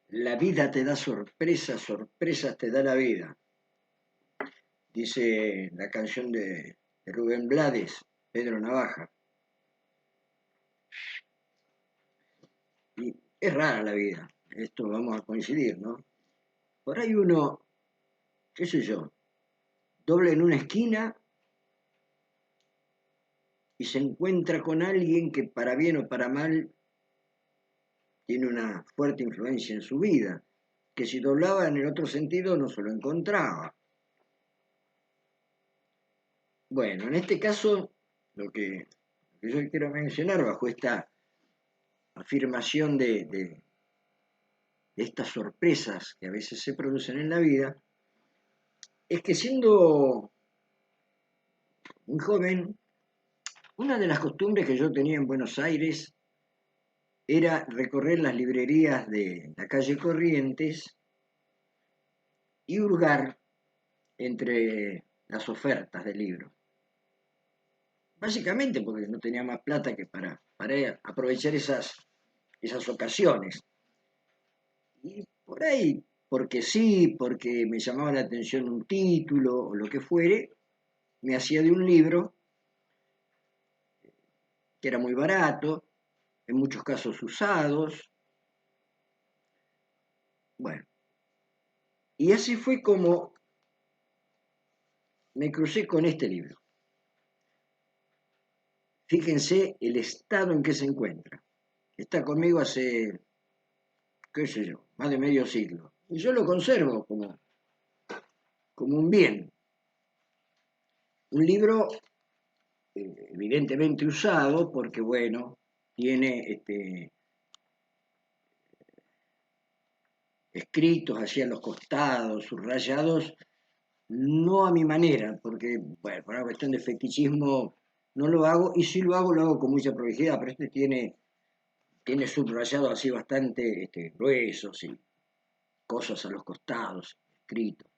La vida te da sorpresas, sorpresas te da la vida, dice la canción de Rubén Blades, Pedro Navaja. Y es rara la vida, esto vamos a coincidir, ¿no? Por ahí uno, qué sé yo, dobla en una esquina y se encuentra con alguien que para bien o para mal tiene una fuerte influencia en su vida, que si doblaba en el otro sentido no se lo encontraba. Bueno, en este caso, lo que yo quiero mencionar bajo esta afirmación de estas sorpresas que a veces se producen en la vida, es que siendo muy joven, una de las costumbres que yo tenía en Buenos Aires era recorrer las librerías de la calle Corrientes y hurgar entre las ofertas de libros. Básicamente porque no tenía más plata que para aprovechar esas ocasiones. Y por ahí, porque sí, porque me llamaba la atención un título o lo que fuere, me hacía de un libro que era muy barato, en muchos casos usados. Bueno, y así fue como me crucé con este libro. Fíjense el estado en que se encuentra. Está conmigo hace, qué sé yo, más de medio siglo. Y yo lo conservo como un bien. Un libro evidentemente usado porque, bueno, tiene escritos hacia los costados, subrayados, no a mi manera, porque, bueno, por una cuestión de fetichismo no lo hago, y si lo hago con mucha prolijidad, pero este tiene subrayados así bastante gruesos y cosas a los costados, escritos.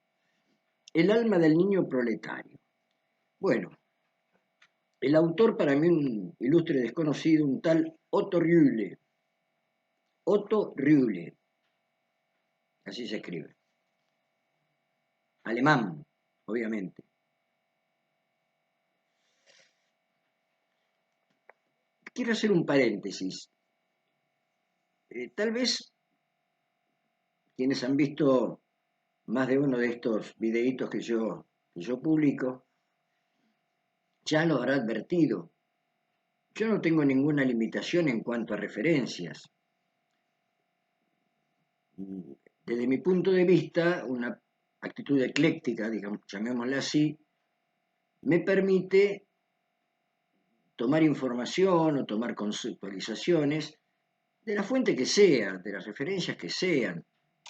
El alma del niño proletario. Bueno, el autor para mí un ilustre desconocido, un tal Otto Rühle. Otto Rühle, así se escribe. Alemán, obviamente. Quiero hacer un paréntesis. Tal vez quienes han visto más de uno de estos videitos que yo publico, ya lo habrá advertido. Yo no tengo ninguna limitación en cuanto a referencias. Desde mi punto de vista, una actitud ecléctica, digamos, llamémosla así, me permite tomar información o tomar conceptualizaciones de la fuente que sea, de las referencias que sean.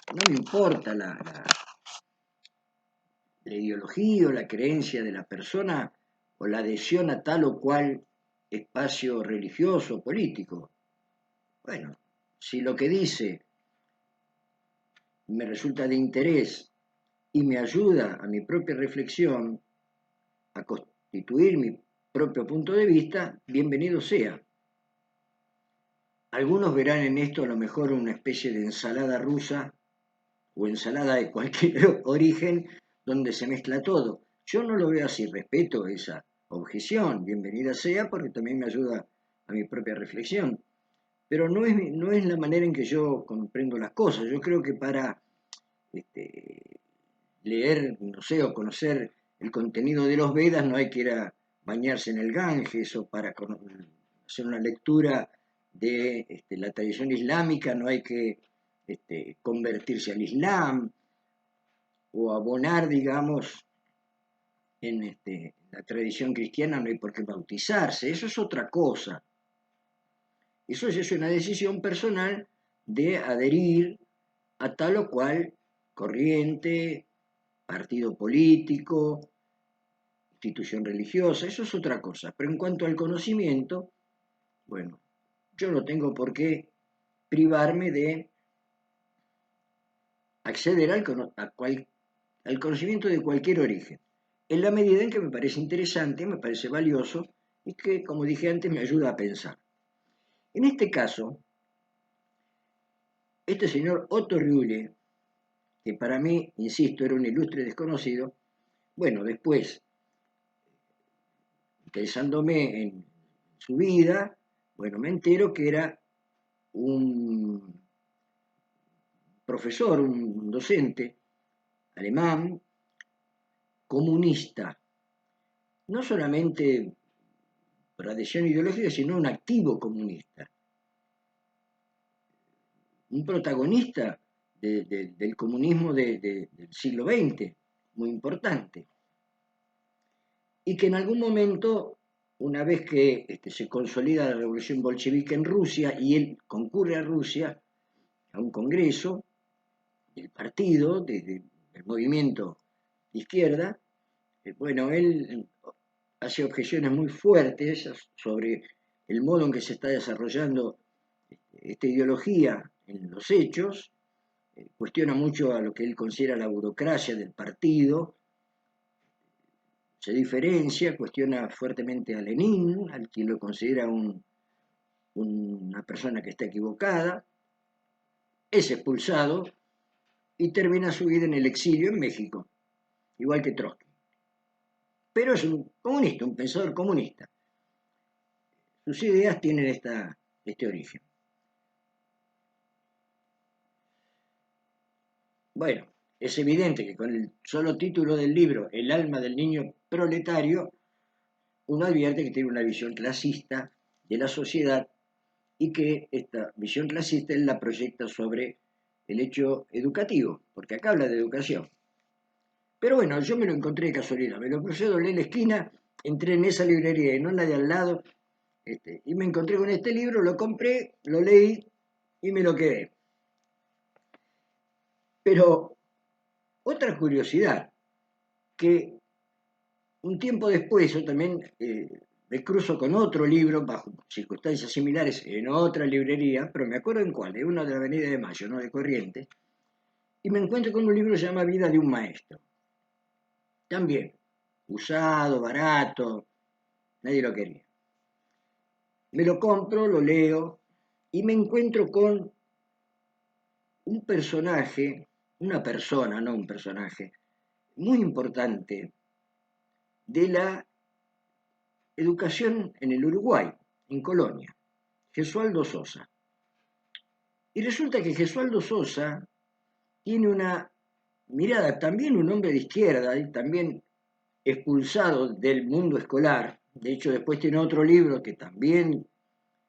No me importa la ideología o la creencia de la persona o la adhesión a tal o cual espacio religioso o político. Bueno, si lo que dice me resulta de interés y me ayuda a mi propia reflexión, a constituir mi propio punto de vista, bienvenido sea. Algunos verán en esto a lo mejor una especie de ensalada rusa o ensalada de cualquier origen donde se mezcla todo. Yo no lo veo así, respeto esa objeción, bienvenida sea porque también me ayuda a mi propia reflexión. Pero no es la manera en que yo comprendo las cosas. Yo creo que para leer, no sé, o conocer el contenido de los Vedas no hay que ir a bañarse en el Ganges, o para hacer una lectura de la tradición islámica no hay que convertirse al Islam o abonar, digamos, en la tradición cristiana no hay por qué bautizarse, eso es otra cosa. Eso es una decisión personal de adherir a tal o cual corriente, partido político, institución religiosa, eso es otra cosa. Pero en cuanto al conocimiento, bueno, yo no tengo por qué privarme de acceder al conocimiento de cualquier origen, en la medida en que me parece interesante, me parece valioso y que, como dije antes, me ayuda a pensar. En este caso, este señor Otto Rühle, que para mí, insisto, era un ilustre desconocido, bueno, después, interesándome en su vida, bueno, me entero que era un profesor, un docente alemán, comunista, no solamente por adhesión ideológica, sino un activo comunista, un protagonista del comunismo del siglo XX, muy importante, y que en algún momento, una vez que se consolida la revolución bolchevique en Rusia y él concurre a Rusia, a un congreso del partido, del movimiento de izquierda, bueno, él hace objeciones muy fuertes sobre el modo en que se está desarrollando esta ideología en los hechos, cuestiona mucho a lo que él considera la burocracia del partido, se diferencia, cuestiona fuertemente a Lenin, al quien lo considera una persona que está equivocada, es expulsado y termina su vida en el exilio en México, igual que Trotsky. Pero es un comunista, un pensador comunista. Sus ideas tienen este origen. Bueno, es evidente que con el solo título del libro, El alma del niño proletario, uno advierte que tiene una visión clasista de la sociedad y que esta visión clasista él la proyecta sobre el hecho educativo, porque acá habla de educación. Pero bueno, yo me lo encontré de casualidad, me lo crucé, doblé en la esquina, entré en esa librería y no en la de al lado, y me encontré con este libro, lo compré, lo leí y me lo quedé. Pero otra curiosidad, que un tiempo después yo también me cruzo con otro libro, bajo circunstancias similares, en otra librería, pero me acuerdo en cuál, de una de la Avenida de Mayo, no de Corrientes, y me encuentro con un libro que se llama Vida de un maestro. También, usado, barato, nadie lo quería. Me lo compro, lo leo, y me encuentro con un personaje, una persona, no un personaje, muy importante de la educación en el Uruguay, en Colonia, Gesualdo Sosa. Y resulta que Gesualdo Sosa tiene una mirada, también un hombre de izquierda, y también expulsado del mundo escolar. De hecho, después tiene otro libro que también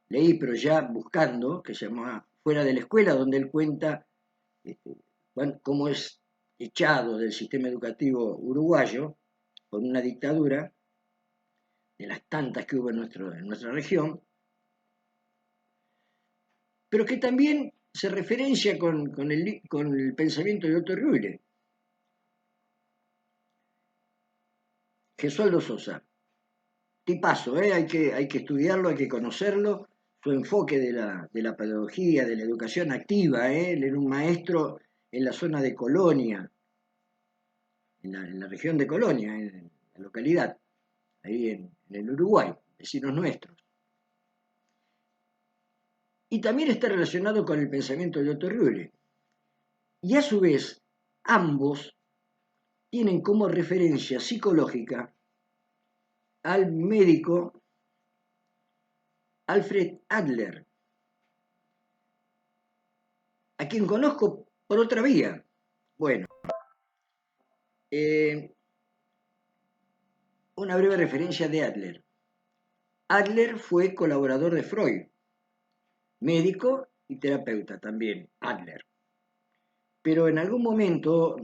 leí, pero ya buscando, que se llama Fuera de la escuela, donde él cuenta este, cómo es echado del sistema educativo uruguayo por una dictadura, de las tantas que hubo en nuestra región, pero que también se referencia con el pensamiento de Otto Rühle. Gesualdo Sosa, tipazo, hay que estudiarlo, hay que conocerlo, su enfoque de la pedagogía, de la educación activa, él era un maestro en la zona de Colonia, en la región de Colonia, en la localidad, ahí en el Uruguay, vecinos nuestros. Y también está relacionado con el pensamiento de Otto Rühle. Y a su vez, ambos tienen como referencia psicológica al médico Alfred Adler, a quien conozco por otra vía. Bueno, eh, una breve referencia de Adler. Adler fue colaborador de Freud, médico y terapeuta también, Adler. Pero en algún momento,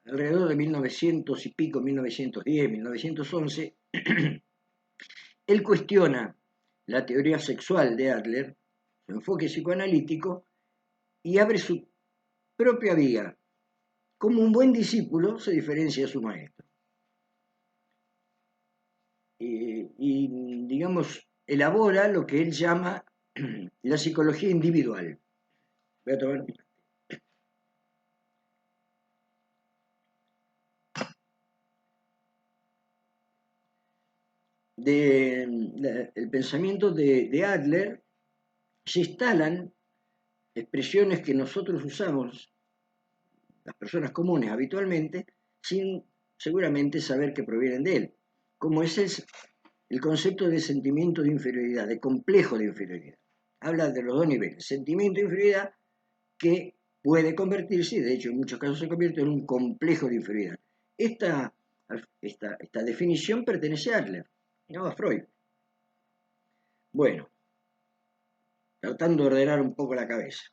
alrededor de 1900 y pico, 1910, 1911, él cuestiona la teoría sexual de Adler, su enfoque psicoanalítico, y abre su propia vía. Como un buen discípulo se diferencia de su maestro. Y digamos, elabora lo que él llama la psicología individual. Voy a tomar. del pensamiento de Adler se instalan expresiones que nosotros usamos, las personas comunes habitualmente, sin seguramente saber que provienen de él, como ese es el concepto de sentimiento de inferioridad, de complejo de inferioridad. Habla de los dos niveles, sentimiento de inferioridad que puede convertirse, y de hecho en muchos casos se convierte en un complejo de inferioridad. Esta definición pertenece a Adler, no a Freud. Bueno, tratando de ordenar un poco la cabeza.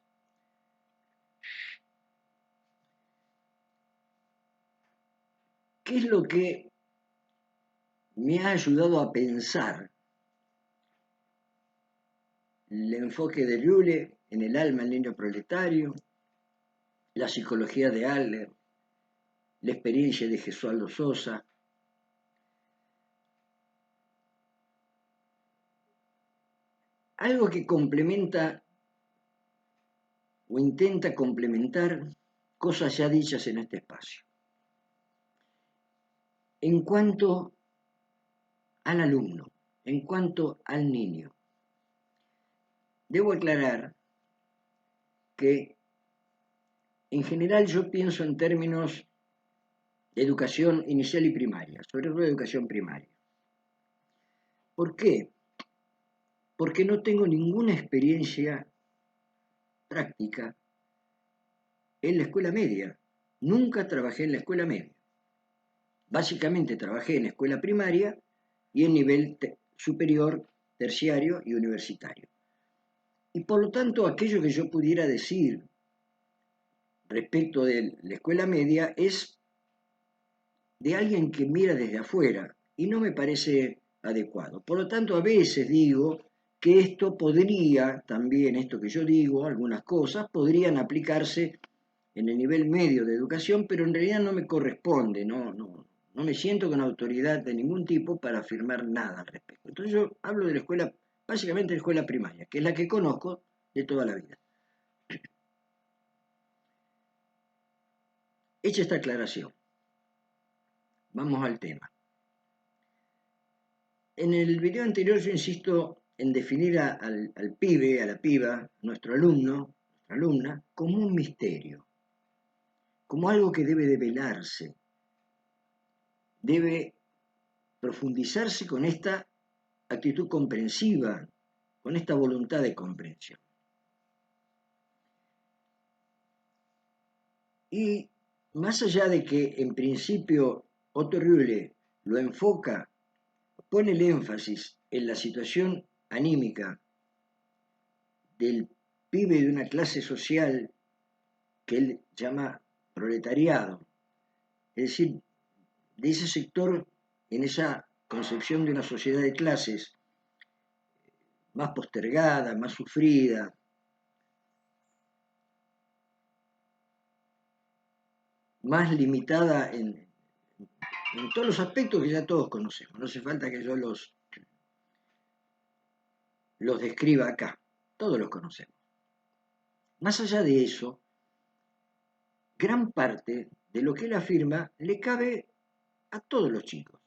¿Qué es lo que me ha ayudado a pensar el enfoque de Llulle en el alma del niño proletario, la psicología de Adler, la experiencia de Gesualdo Sosa? Algo que complementa o intenta complementar cosas ya dichas en este espacio. En cuanto al alumno, en cuanto al niño, debo aclarar que en general yo pienso en términos de educación inicial y primaria, sobre todo de educación primaria. ¿Por qué? Porque no tengo ninguna experiencia práctica en la escuela media. Nunca trabajé en la escuela media. Básicamente trabajé en escuela primaria y en nivel superior, terciario y universitario. Y por lo tanto, aquello que yo pudiera decir respecto de la escuela media es de alguien que mira desde afuera y no me parece adecuado. Por lo tanto, a veces digo que esto podría, también esto que yo digo, algunas cosas, podrían aplicarse en el nivel medio de educación, pero en realidad no me corresponde, no me siento con autoridad de ningún tipo para afirmar nada al respecto. Entonces yo hablo de la escuela, básicamente de la escuela primaria, que es la que conozco de toda la vida. Hecha esta aclaración, vamos al tema. En el video anterior yo insisto en definir al pibe, a la piba, nuestro alumno, nuestra alumna, como un misterio, como algo que debe develarse, debe profundizarse con esta actitud comprensiva, con esta voluntad de comprensión. Y más allá de que en principio Otto Rühle lo enfoca, pone el énfasis en la situación anímica del pibe de una clase social que él llama proletariado, es decir, de ese sector en esa concepción de una sociedad de clases más postergada, más sufrida, más limitada en todos los aspectos que ya todos conocemos. No hace falta que yo los describa acá, todos los conocemos. Más allá de eso, gran parte de lo que él afirma le cabe a todos los chicos.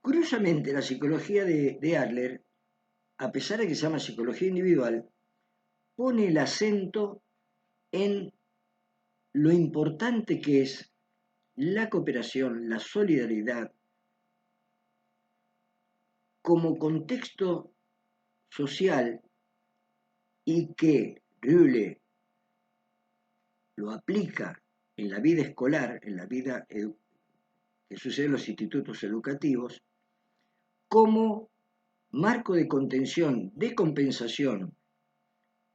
Curiosamente, la psicología de Adler, a pesar de que se llama psicología individual, pone el acento en lo importante que es la cooperación, la solidaridad, como contexto social y que Rühle lo aplica en la vida escolar, en la vida que sucede en los institutos educativos, como marco de contención, de compensación,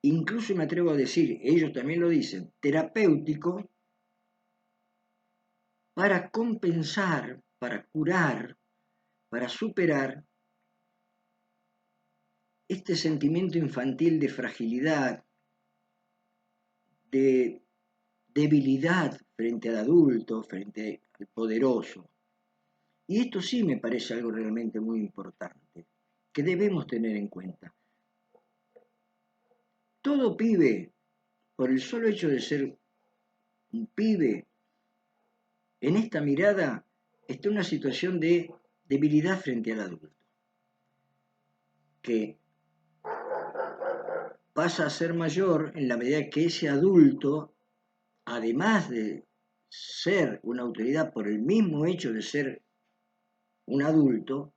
incluso me atrevo a decir, ellos también lo dicen, terapéutico, para compensar, para curar, para superar este sentimiento infantil de fragilidad, de debilidad frente al adulto, frente al poderoso. Y esto sí me parece algo realmente muy importante, que debemos tener en cuenta. Todo pibe, por el solo hecho de ser un pibe, en esta mirada está una situación de debilidad frente al adulto, que pasa a ser mayor en la medida que ese adulto, además de ser una autoridad por el mismo hecho de ser un adulto,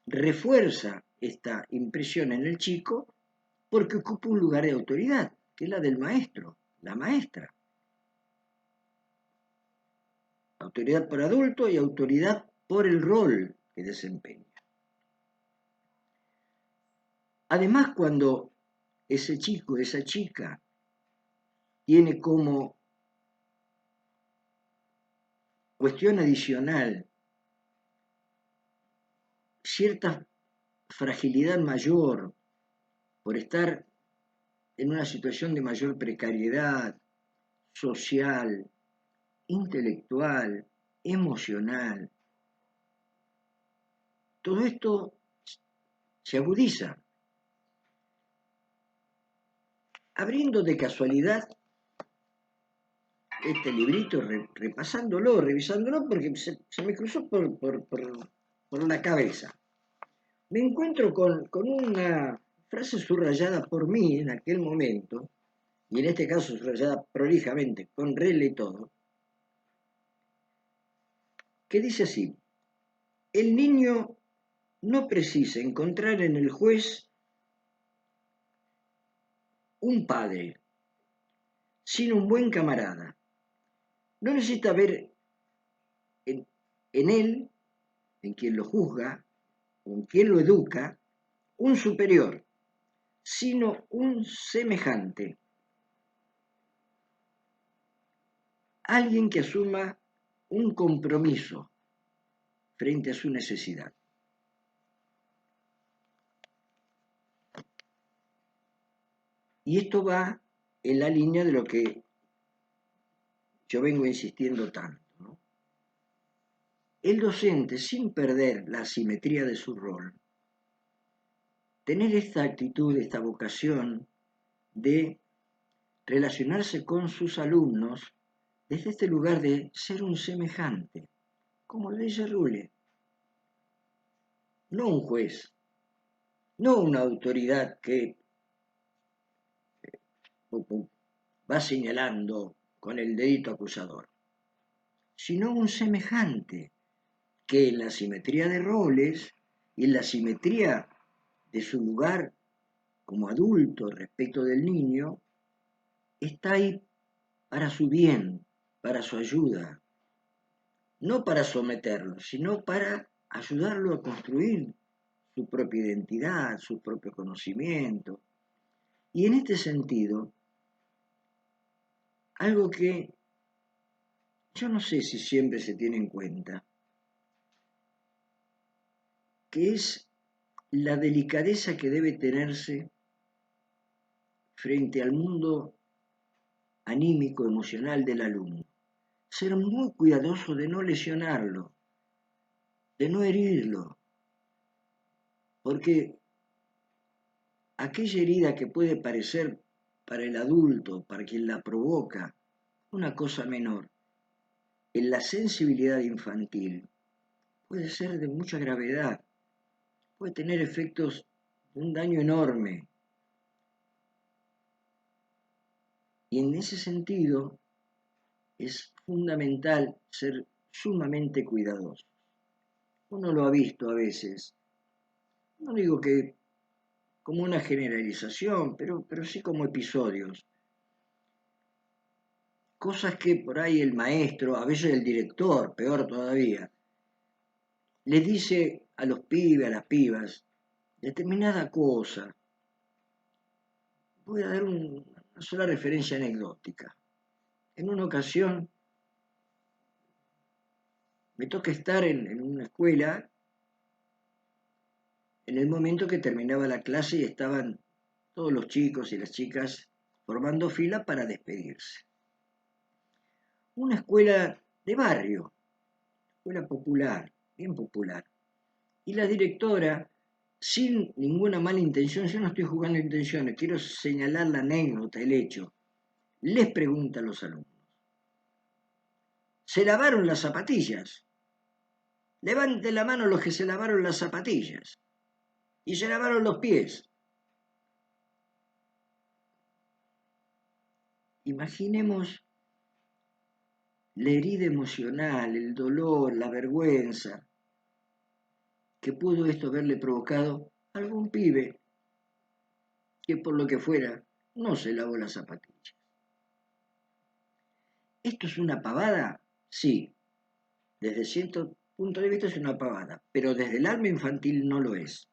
refuerza esta impresión en el chico porque ocupa un lugar de autoridad, que es la del maestro, la maestra. Autoridad por adulto y autoridad por el rol que desempeña. Además, cuando ese chico, esa chica, tiene como cuestión adicional cierta fragilidad mayor por estar en una situación de mayor precariedad social, intelectual, emocional, todo esto se agudiza. Abriendo de casualidad este librito, repasándolo, revisándolo, porque se me cruzó por la cabeza. Me encuentro con una frase subrayada por mí en aquel momento, y en este caso subrayada prolijamente, con regla y todo, que dice así: el niño no precisa encontrar en el juez un padre, sino un buen camarada. No necesita ver en él, en quien lo juzga, o en quien lo educa, un superior, sino un semejante, alguien que asuma un compromiso frente a su necesidad. Y esto va en la línea de lo que yo vengo insistiendo tanto, ¿no? El docente, sin perder la asimetría de su rol, tener esta actitud, esta vocación de relacionarse con sus alumnos desde este lugar de ser un semejante, como le dice Rule, no un juez, no una autoridad que va señalando con el dedito acusador, sino un semejante que en la simetría de roles y en la simetría de su lugar como adulto respecto del niño, está ahí para su bien, para su ayuda, no para someterlo, sino para ayudarlo a construir su propia identidad, su propio conocimiento. Y en este sentido, algo que yo no sé si siempre se tiene en cuenta, que es la delicadeza que debe tenerse frente al mundo anímico, emocional del alumno. Ser muy cuidadoso de no lesionarlo, de no herirlo, porque aquella herida que puede parecer para el adulto, para quien la provoca, una cosa menor, en la sensibilidad infantil puede ser de mucha gravedad, puede tener efectos de un daño enorme. Y en ese sentido es fundamental ser sumamente cuidadoso. Uno lo ha visto a veces, no digo que como una generalización, pero sí como episodios. Cosas que por ahí el maestro, a veces el director, peor todavía, les dice a los pibes, a las pibas, determinada cosa. Voy a dar una sola referencia anecdótica. En una ocasión me toca estar en una escuela en el momento que terminaba la clase y estaban todos los chicos y las chicas formando fila para despedirse. Una escuela de barrio, escuela popular, bien popular. Y la directora, sin ninguna mala intención, yo no estoy jugando intenciones, quiero señalar la anécdota, el hecho, les pregunta a los alumnos: se lavaron las zapatillas. Levanten la mano los que se lavaron las zapatillas y se lavaron los pies. Imaginemos la herida emocional, el dolor, la vergüenza que pudo esto haberle provocado a algún pibe que por lo que fuera no se lavó las zapatillas. ¿Esto es una pavada? Sí, desde cierto punto de vista es una pavada, pero desde el alma infantil no lo es.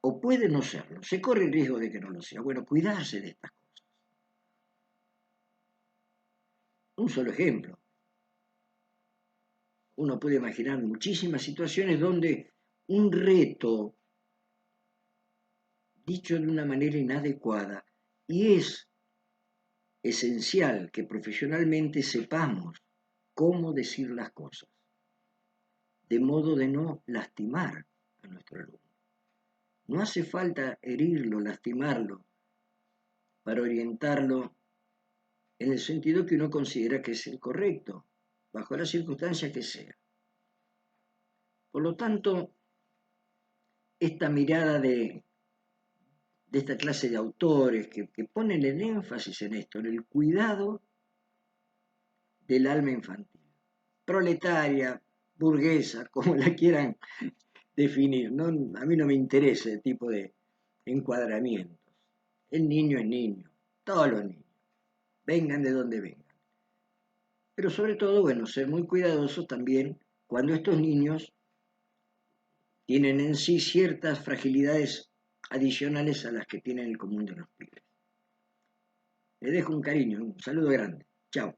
O puede no serlo, se corre el riesgo de que no lo sea. Bueno, cuidarse de estas cosas. Un solo ejemplo. Uno puede imaginar muchísimas situaciones donde un reto dicho de una manera inadecuada y es esencial que profesionalmente sepamos cómo decir las cosas, de modo de no lastimar a nuestro alumno. No hace falta herirlo, lastimarlo, para orientarlo en el sentido que uno considera que es el correcto, bajo la circunstancia que sea. Por lo tanto, esta mirada de esta clase de autores que ponen el énfasis en esto, en el cuidado del alma infantil, proletaria, burguesa, como la quieran definir. No, a mí no me interesa ese tipo de encuadramientos. El niño es niño, todos los niños, vengan de donde vengan. Pero sobre todo, bueno, ser muy cuidadosos también cuando estos niños tienen en sí ciertas fragilidades adicionales a las que tienen el común de los pibes. Les dejo un cariño, un saludo grande. Chao.